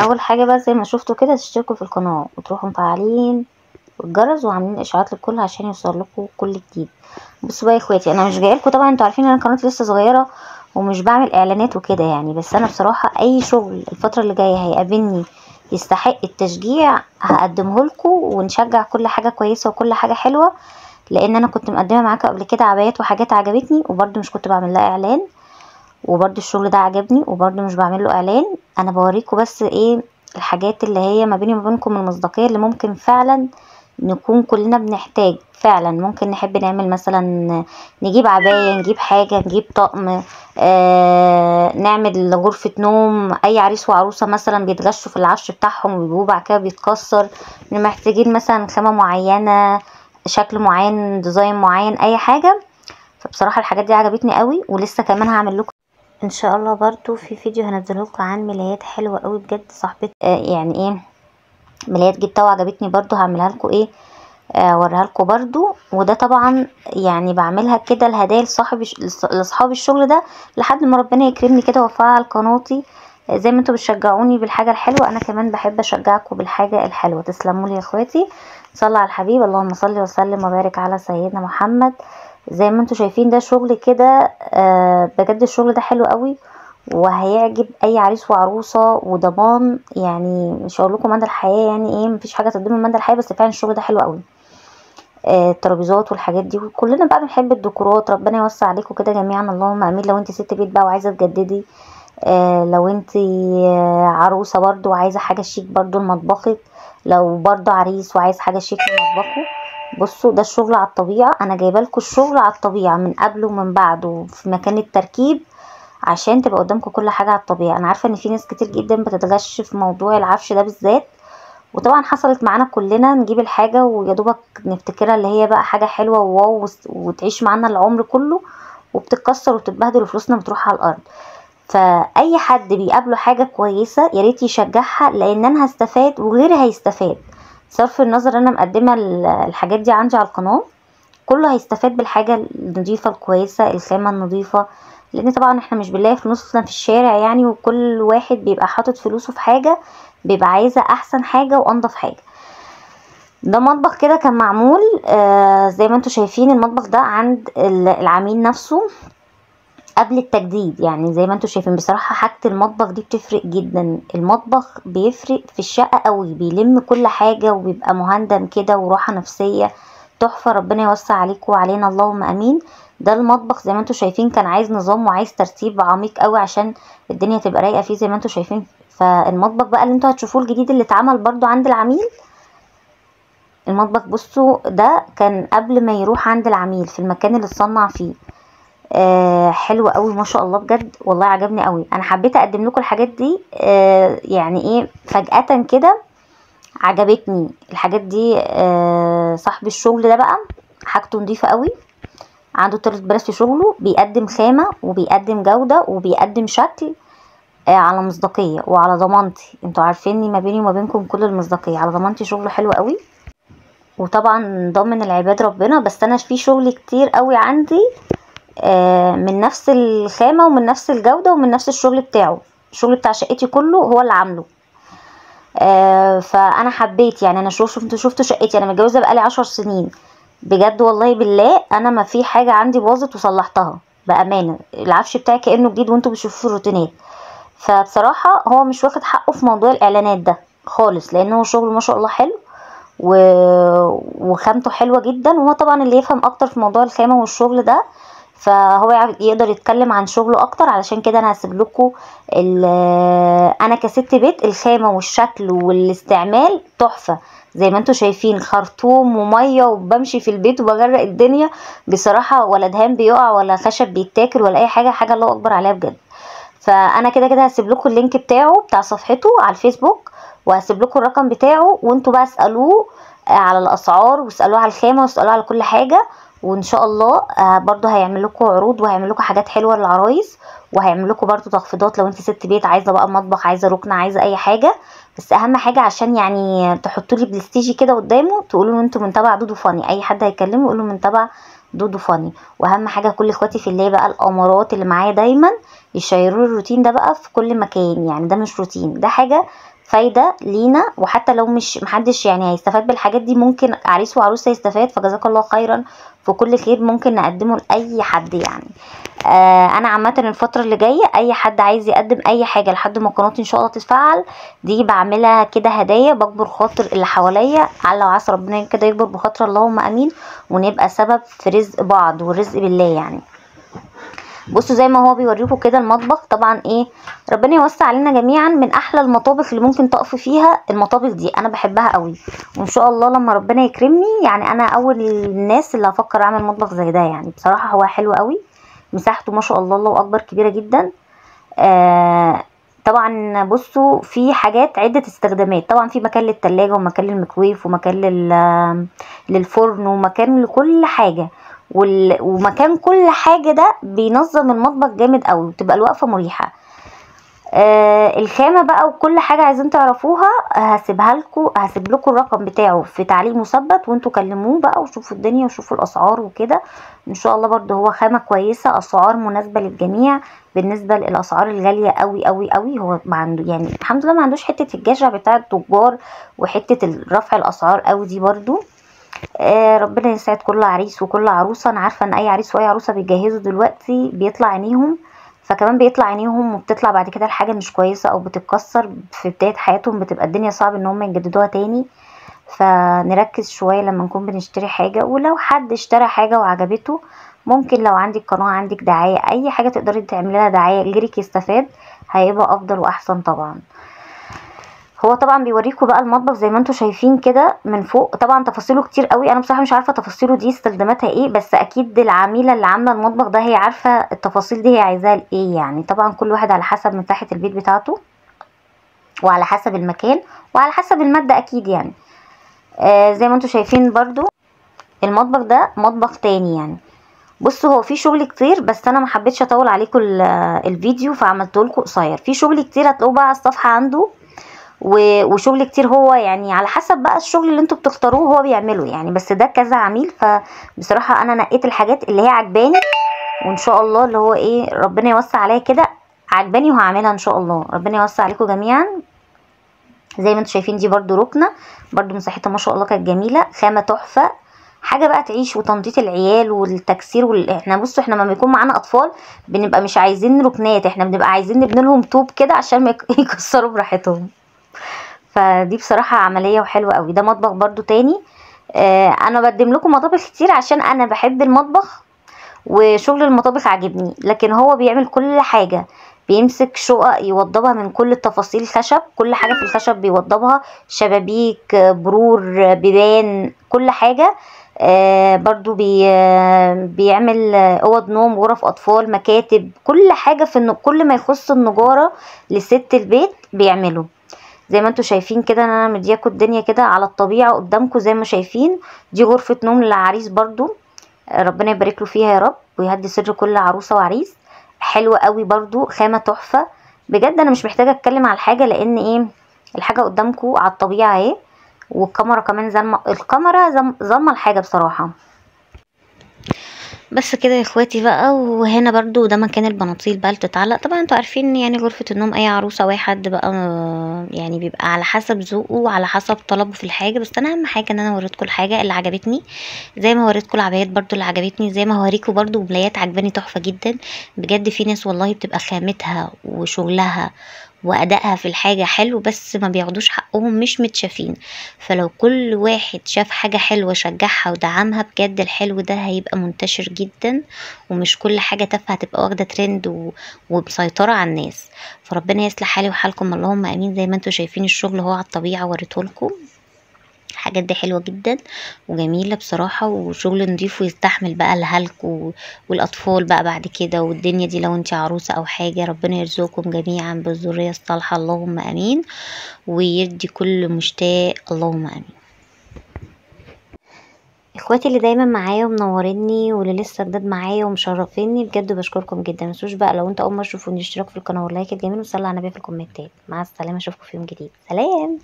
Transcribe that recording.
اول حاجه بقى زي ما شفتوا كده تشتركوا في القناه وتروحوا مفعلين الجرس وعاملين اشعارات للكل عشان يوصل لكم كل جديد. بصوا بقى يا اخواتي، انا مش جايه لكم طبعا، انتوا عارفين ان انا قناتي لسه صغيره ومش بعمل اعلانات وكده يعني، بس انا بصراحه اي شغل الفتره اللي جايه هيقابلني يستحق التشجيع هقدمه لكم، ونشجع كل حاجه كويسه وكل حاجه حلوه. لان انا كنت مقدمه معاكم قبل كده عبايات وحاجات عجبتني وبرده مش كنت بعمل لها اعلان، وبرده الشغل ده عجبني وبرده مش بعمل له اعلان. انا بوريكم بس ايه الحاجات اللي هي ما بيني وما بينكم المصداقيه اللي ممكن فعلا نكون كلنا بنحتاج. فعلا ممكن نحب نعمل مثلا نجيب عباية، نجيب حاجة، نجيب طقم، نعمل غرفة نوم. اي عريس وعروسة مثلا بيتغشوا في العفش بتاعهم وبيبقوا بعد كده بيتكسر، محتاجين مثلا خامة معينة، شكل معين، ديزاين معين، اي حاجة. فبصراحة الحاجات دي عجبتني قوي، ولسه كمان هعمل لكم ان شاء الله برضو في فيديو هنزله لكم عن ملايات حلوة قوي بجد صاحبتي يعني ايه ملايات جبتها وعجبتني برضو، هعملها لكم ايه اوريها لكم برضو. وده طبعا يعني بعملها كده الهدايا لاصحاب الشغل ده لحد ما ربنا يكرمني كده وافعل قناتي. زي ما انتوا بتشجعوني بالحاجه الحلوه انا كمان بحب اشجعكم بالحاجه الحلوه. تسلموا لي يا اخواتي، صلوا على الحبيب، اللهم صل وسلم وبارك على سيدنا محمد. زي ما انتوا شايفين ده شغل كده بجد الشغل ده حلو قوي وهيعجب اي عريس وعروسه، وضمان يعني مش هقول لكم مدى الحياه، يعني ايه مفيش حاجه تقدم مدى الحياه، بس فعلا الشغل ده حلو قوي. الترابيزات والحاجات دي، وكلنا بقى بنحب الديكورات. ربنا يوسع عليكم كده جميعا اللهم امين. لو انت ست بيت بقى وعايزه تجددي، لو انت عروسه برضو وعايزه حاجه شيك برضو لمطبخك، لو برضو عريس وعايز حاجه شيك لمطبخه. بصوا ده الشغل على الطبيعه، انا جايبه لكم الشغل على الطبيعه من قبل ومن بعد وفي مكان التركيب عشان تبقى قدامكم كل حاجه على الطبيعه. انا عارفه ان في ناس كتير جدا بتتغش في موضوع العفش ده بالذات، وطبعا حصلت معانا كلنا، نجيب الحاجة ويا دوبك نفتكرها اللي هي بقى حاجة حلوة وواو وتعيش معانا العمر كله، وبتتكسر وبتتبهدل وفلوسنا بتروح على الارض. فاي حد بيقابله حاجة كويسة يا ريت يشجعها، لان انا هستفاد وغيري هيستفاد. صرف النظر انا مقدمة الحاجات دي عندي على القناة، كله هيستفاد بالحاجة النظيفة الكويسة، الخامة النظيفة. لان طبعا احنا مش بنلاقي فلوسنا في الشارع يعني، وكل واحد بيبقى حاطط فلوسه في حاجة، بيبقى عايزة احسن حاجة وانضف حاجة. ده مطبخ كده كان معمول زي ما انتوا شايفين، المطبخ ده عند العميل نفسه قبل التجديد. يعني زي ما انتوا شايفين بصراحة حاجة المطبخ دي بتفرق جدا، المطبخ بيفرق في الشقة قوي، بيلم كل حاجة وبيبقى مهندم كده وراحة نفسية تحفة. ربنا يوسع عليكم وعلينا اللهم امين. ده المطبخ زي ما انتوا شايفين كان عايز نظام وعايز ترتيب عميق قوي عشان الدنيا تبقى رايقة فيه زي ما انتوا شايفين. فالمطبخ بقى اللي انتوا هتشوفوه الجديد اللي اتعمل برضو عند العميل، المطبخ بصوا ده كان قبل ما يروح عند العميل في المكان اللي اتصنع فيه. حلو قوي ما شاء الله بجد، والله عجبني قوي. انا حبيت اقدم لكم الحاجات دي يعني ايه فجأة كده عجبتني الحاجات دي. صاحب الشغل ده بقى حاجته نظيفة قوي، عنده طريقة بلاش في شغله، بيقدم خامة وبيقدم جودة وبيقدم شكل على مصداقية وعلى ضمانتي. انتوا عارفيني ما بيني وما بينكم كل المصداقية، على ضمانتي شغله حلو قوي، وطبعا ضامن العباد ربنا. بس انا في شغل كتير قوي عندي من نفس الخامة ومن نفس الجودة ومن نفس الشغل بتاعه. الشغل بتاع شقتي كله هو اللي عامله. فانا حبيت يعني، انا شفتوا شقتي، انا متجوزة بقالي 10 سنين بجد والله بالله، انا ما في حاجة عندي باظت وصلحتها بأمانة. العفش بتاعي كأنه جديد وانتوا بتشوفوا في الروتينات. فبصراحة هو مش واخد حقه في موضوع الاعلانات ده خالص، لانه شغل ما شاء الله حلو وخامته حلوة جدا. وهو طبعا اللي يفهم اكتر في موضوع الخامة والشغل ده فهو يقدر يتكلم عن شغله اكتر. علشان كده انا هسيب لكم انا كست بيت الخامة والشكل والاستعمال تحفة زي ما انتوا شايفين، خرطوم ومية وبمشي في البيت وبغرق الدنيا بصراحة، ولا دهان بيقع ولا خشب بيتاكل ولا اي حاجة، حاجة الله اكبر عليها بجد. فانا كده كده هسيب لكم اللينك بتاعه بتاع صفحته على الفيسبوك، وهسيب لكم الرقم بتاعه، وانتوا بقى اسالوه على الاسعار واسالوه على الخامه واسالوه على كل حاجه. وان شاء الله برضو هيعمل لكم عروض وهيعمل لكم حاجات حلوه للعرايس، وهيعمل لكم برضو تخفيضات لو انت ست بيت عايزه بقى مطبخ، عايزه ركنه، عايزه اي حاجه. بس اهم حاجه عشان يعني تحطوا لي بلستيجي كده قدامه تقولوا ان انتوا من تبع دودو فاني، اي حد هيكلمه يقول له من تبع دودو فاني. واهم حاجه كل اخواتي في الله بقى الامارات اللي معايا دايما يشيروا الروتين ده بقى في كل مكان. يعني ده مش روتين، ده حاجة فايدة لينا، وحتى لو مش محدش يعني هيستفاد بالحاجات دي، ممكن عريس وعروسة يستفاد، فجزاك الله خيرا في كل خير ممكن نقدمه لأي حد يعني. انا عامه الفتره اللي جايه اي حد عايز يقدم اي حاجه لحد ما قناتي ان شاء الله تتفعل، دي بعملها كده هدايا، بكبر خاطر اللي حواليا، على وعسى ربنا كده يكبر بخاطر، اللهم امين، ونبقى سبب في رزق بعض، والرزق بالله يعني. بصوا زي ما هو بيوريكم كده المطبخ، طبعا ايه، ربنا يوسع علينا جميعا. من احلى المطابخ اللي ممكن تقف فيها المطابخ دي، انا بحبها قوي، وان شاء الله لما ربنا يكرمني يعني انا اول الناس اللي هفكر اعمل مطبخ زي ده. يعني بصراحه هو حلو قوي، مساحته ما شاء الله الله اكبر كبيره جدا. آه طبعا بصوا في حاجات عده استخدامات، طبعا في مكان للتلاجة، ومكان للميكرويف، ومكان للفرن، ومكان لكل حاجه. ومكان كل حاجه ده بينظم المطبخ جامد قوي، وتبقى الوقفه مريحه. الخامة بقى وكل حاجة عايزين تعرفوها هسيب لكم الرقم بتاعه في تعليق مثبت، وانتوا كلموه بقى وشوفوا الدنيا وشوفوا الاسعار وكده. ان شاء الله برضه هو خامة كويسة، اسعار مناسبة للجميع. بالنسبة للاسعار الغالية قوي قوي قوي، هو ما عنده يعني الحمد لله ما عندوش حتة الجشع بتاع التجار، وحتة رفع الاسعار قوي دي برضه. ربنا يسعد كل عريس وكل عروسة. انا عارفة ان اي عريس واي عروسة بيجهزوا دلوقتي بيطلع عينيهم، فكمان بيطلع عينيهم وبتطلع بعد كده الحاجة مش كويسة او بتتكسر في بداية حياتهم، بتبقى الدنيا صعب ان هم يجددوها تاني. فنركز شوية لما نكون بنشتري حاجة، ولو حد اشترى حاجة وعجبته، ممكن لو عندك قناة، عندك دعاية، اي حاجة تقدري تعملي لها دعاية غيرك يستفاد، هيبقى افضل واحسن طبعا. هو طبعا بيوريكم بقى المطبخ زي ما انتم شايفين كده من فوق، طبعا تفاصيله كتير قوي، انا بصراحه مش عارفه تفاصيله دي استخداماتها ايه، بس اكيد العميله اللي عامله المطبخ ده هي عارفه التفاصيل دي هي عايزاها لايه يعني. طبعا كل واحد على حسب مساحه البيت بتاعته، وعلى حسب المكان، وعلى حسب الماده اكيد يعني. زي ما انتم شايفين برضو المطبخ ده مطبخ تاني يعني. بصوا هو في شغل كتير، بس انا ما حبيتش اطول عليكم الفيديو، فعملته لكم قصير. في شغل كتير هتلاقوه بقى على الصفحه عنده، وشغل كتير هو يعني على حسب بقى الشغل اللي انتوا بتختاروه هو بيعمله يعني. بس ده كذا عميل، فبصراحة انا نقيت الحاجات اللي هي عجباني، وان شاء الله اللي هو ايه ربنا يوسع عليا كده، عجباني وهعملها ان شاء الله. ربنا يوسع عليكم جميعا. زي ما انتوا شايفين دي برضو ركنة، برضو مساحتها ما شاء الله كانت جميلة، خامة تحفة، حاجة بقى تعيش. وتنطيط العيال والتكسير احنا بصوا احنا لما بيكون معانا اطفال بنبقى مش عايزين ركنات، احنا بنبقى عايزين نبني لهم طوب كده عشان ما يكسروا براحتهم. فدي بصراحة عملية وحلوة قوي. ده مطبخ برضو تاني. انا بقدم لكم مطابخ كتير عشان انا بحب المطبخ، وشغل المطابخ عاجبني، لكن هو بيعمل كل حاجة، بيمسك شقق يوضبها من كل التفاصيل، خشب، كل حاجة في الخشب بيوضبها، شبابيك، برور، بيبان، كل حاجة. برضو بيعمل اوض نوم، غرف اطفال، مكاتب، كل حاجة كل ما يخص النجارة لست البيت بيعمله. زي ما انتوا شايفين كده انا مدياكوا الدنيا كده على الطبيعة قدامكم زي ما شايفين. دي غرفة نوم للعريس برضو، ربنا يبارك له فيها يا رب، ويهدي سر كل عروسة وعريس. حلوة قوي برضو، خامة تحفة بجد. انا مش محتاجة اتكلم على الحاجة، لان ايه الحاجة قدامكم على الطبيعة اهي، والكاميرا كمان الكاميرا ظلمة الحاجة بصراحة. بس كده يا اخواتي بقى. وهنا برضو ده مكان البناطيل بقى اللي بتتعلق. طبعا انتوا عارفين يعني غرفة النوم اي عروسة واي حد بقى يعني بيبقى على حسب ذوقه وعلى حسب طلبه في الحاجة. بس انا اهم حاجة ان انا وريتكم الحاجة اللي عجبتني، زي ما وريتكم العبايات برضو اللي عجبتني، زي ما هوريكم برضو ملايات عجباني تحفة جدا بجد. في ناس والله بتبقى خامتها وشغلها وأدائها في الحاجة حلو، بس ما بياخدوش حقهم، مش متشافين. فلو كل واحد شاف حاجة حلوة شجعها ودعمها بجد، الحلو ده هيبقى منتشر جدا، ومش كل حاجة تافهة هتبقى واخدة ترند ومسيطرة على الناس. فربنا يصلح حالي وحالكم اللهم امين. زي ما انتوا شايفين الشغل هو على الطبيعة وريتهولكم، الحاجات دي حلوة جدا وجميلة بصراحة، وشغل نضيف ويستحمل بقى الهلك والأطفال بقى بعد كده والدنيا دي. لو انت عروسة أو حاجة ربنا يرزقكم جميعا بالذرية الصالحة اللهم أمين، ويدي كل مشتاق اللهم أمين. اخواتي اللي دايما معايا ومنوريني، واللي لسه جداد معايا ومشرفيني بجد بشكركم جدا. متنسوش بقى لو انت اول مره تشوفوني اشتراك في القناه واللايك الجميل، وصلي على النبي في الكومنتات. مع السلامه، اشوفكم في يوم جديد، سلام.